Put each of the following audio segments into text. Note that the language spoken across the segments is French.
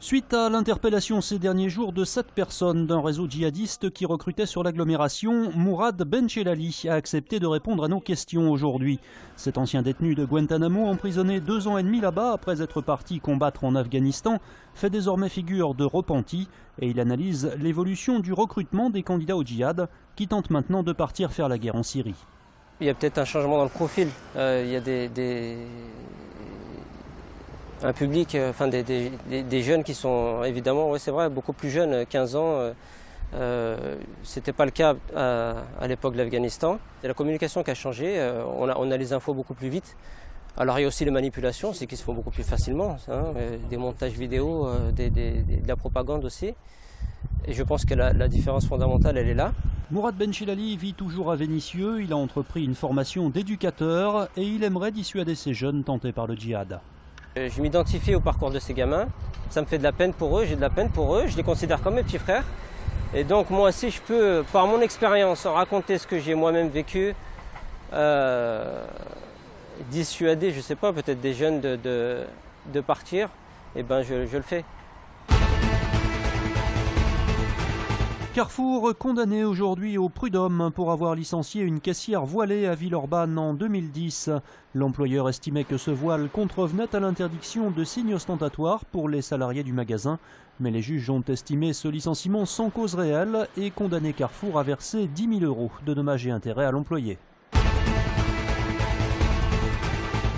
Suite à l'interpellation ces derniers jours de 7 personnes d'un réseau djihadiste qui recrutait sur l'agglomération, Mourad Benchelali a accepté de répondre à nos questions aujourd'hui. Cet ancien détenu de Guantanamo, emprisonné 2 ans et demi là-bas après être parti combattre en Afghanistan, fait désormais figure de repenti et il analyse l'évolution du recrutement des candidats au djihad qui tentent maintenant de partir faire la guerre en Syrie. Il y a peut-être un changement dans le profil. Il y a un public, des jeunes qui sont évidemment, c'est vrai, beaucoup plus jeunes, 15 ans. C'était pas le cas à l'époque de l'Afghanistan. C'est la communication qui a changé, on a les infos beaucoup plus vite. Alors il y a aussi les manipulations, c'est qui se font beaucoup plus facilement, des montages vidéo, de la propagande aussi. Et je pense que la différence fondamentale, elle est là. Mourad Benchelali vit toujours à Vénissieux, il a entrepris une formation d'éducateur et il aimerait dissuader ces jeunes tentés par le djihad. Je m'identifie au parcours de ces gamins, ça me fait de la peine pour eux, j'ai de la peine pour eux, je les considère comme mes petits frères. Et donc moi aussi je peux, par mon expérience, raconter ce que j'ai moi-même vécu, dissuader, je sais pas, peut-être des jeunes de partir, et ben je le fais. Carrefour condamné aujourd'hui au prud'homme pour avoir licencié une caissière voilée à Villeurbanne en 2010. L'employeur estimait que ce voile contrevenait à l'interdiction de signes ostentatoires pour les salariés du magasin. Mais les juges ont estimé ce licenciement sans cause réelle et condamné Carrefour à verser 10 000 € de dommages et intérêts à l'employé.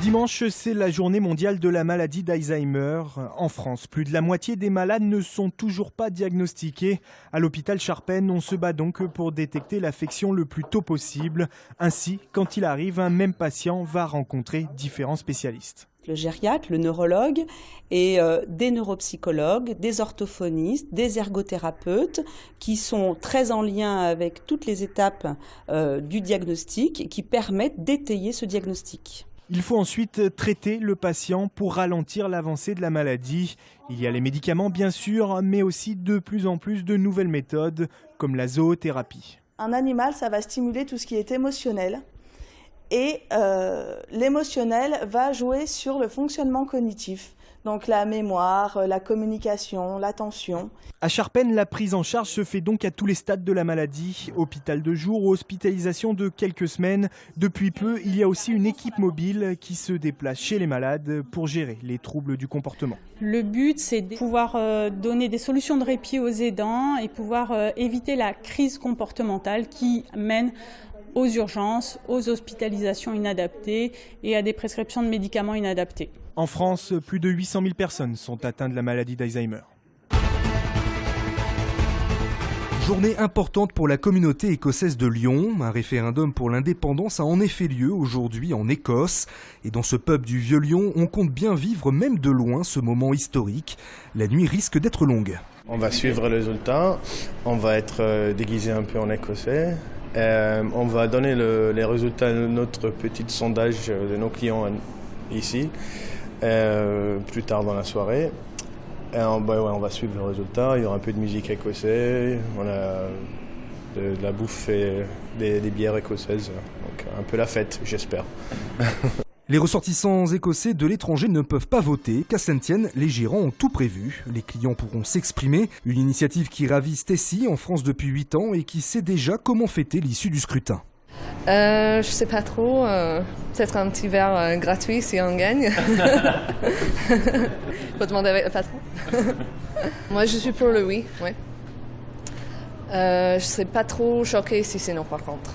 Dimanche, c'est la journée mondiale de la maladie d'Alzheimer. En France, plus de la moitié des malades ne sont toujours pas diagnostiqués. À l'hôpital Charpennes, on se bat donc pour détecter l'affection le plus tôt possible. Ainsi, quand il arrive, un même patient va rencontrer différents spécialistes. Le gériatre, le neurologue et des neuropsychologues, des orthophonistes, des ergothérapeutes qui sont très en lien avec toutes les étapes du diagnostic et qui permettent d'étayer ce diagnostic. Il faut ensuite traiter le patient pour ralentir l'avancée de la maladie. Il y a les médicaments bien sûr, mais aussi de plus en plus de nouvelles méthodes comme la zoothérapie. Un animal, ça va stimuler tout ce qui est émotionnel. Et l'émotionnel va jouer sur le fonctionnement cognitif. Donc la mémoire, la communication, l'attention. À Charpennes, la prise en charge se fait donc à tous les stades de la maladie. Hôpital de jour ou hospitalisation de quelques semaines. Depuis peu, il y a aussi une équipe mobile qui se déplace chez les malades pour gérer les troubles du comportement. Le but, c'est de pouvoir donner des solutions de répit aux aidants et pouvoir éviter la crise comportementale qui mène aux urgences, aux hospitalisations inadaptées et à des prescriptions de médicaments inadaptés. En France, plus de 800 000 personnes sont atteintes de la maladie d'Alzheimer. Journée importante pour la communauté écossaise de Lyon. Un référendum pour l'indépendance a en effet lieu aujourd'hui en Écosse. Et dans ce pub du Vieux-Lyon, on compte bien vivre même de loin ce moment historique. La nuit risque d'être longue. On va suivre les résultats, on va être déguisé un peu en écossais. On va donner les résultats de notre petit sondage de nos clients ici, plus tard dans la soirée. Et on va suivre les résultats, il y aura un peu de musique écossaise, on a de la bouffe et des bières écossaises, donc un peu la fête, j'espère. Les ressortissants écossais de l'étranger ne peuvent pas voter, qu'à Saint-Étienne, les gérants ont tout prévu. Les clients pourront s'exprimer, une initiative qui ravit Stécie en France depuis 8 ans et qui sait déjà comment fêter l'issue du scrutin. Je sais pas trop, peut-être un petit verre gratuit si on gagne. Faut demander avec le patron. Moi je suis pour le oui, ouais. Je serais pas trop choquée si c'est non par contre.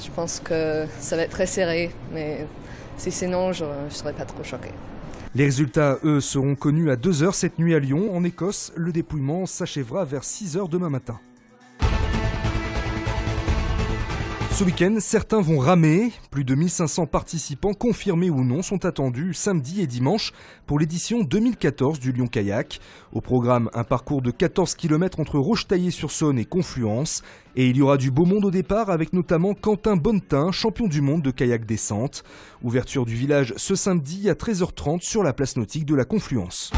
Je pense que ça va être très serré, mais si c'est non, je serais pas trop choquée. Les résultats, eux, seront connus à 2h cette nuit à Lyon. En Écosse, le dépouillement s'achèvera vers 6h demain matin. Ce week-end, certains vont ramer. Plus de 1500 participants, confirmés ou non, sont attendus samedi et dimanche pour l'édition 2014 du Lyon Kayak. Au programme, un parcours de 14 km entre Rochetaillé-sur-Saône et Confluence. Et il y aura du beau monde au départ avec notamment Quentin Bonnetin, champion du monde de kayak descente. Ouverture du village ce samedi à 13h30 sur la place nautique de la Confluence.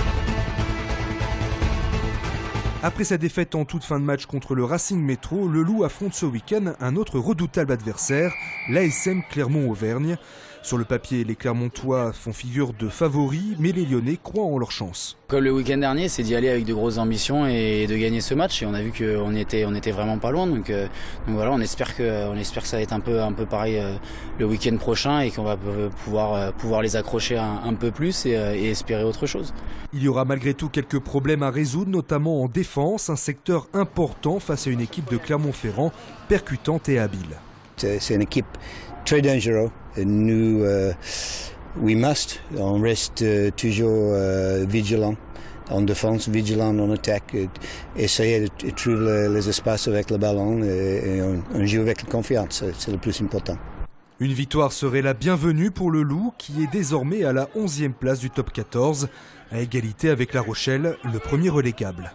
Après sa défaite en toute fin de match contre le Racing Métro, le Loup affronte ce week-end un autre redoutable adversaire, l'ASM Clermont-Auvergne. Sur le papier, les Clermontois font figure de favoris, mais les Lyonnais croient en leur chance. Comme le week-end dernier, c'est d'y aller avec de grosses ambitions et de gagner ce match. Et on a vu qu'on était vraiment pas loin. Donc voilà, on espère que ça va être un peu pareil le week-end prochain et qu'on va pouvoir les accrocher un peu plus et espérer autre chose. Il y aura malgré tout quelques problèmes à résoudre, notamment en défense, un secteur important face à une équipe de Clermont-Ferrand percutante et habile. C'est une équipe très dangereuse. Nous, on reste toujours vigilant en défense, vigilant en attaque, essayer de trouver les espaces avec le ballon et on joue avec confiance, c'est le plus important. Une victoire serait la bienvenue pour le Loup qui est désormais à la 11e place du top 14, à égalité avec La Rochelle, le premier relégable.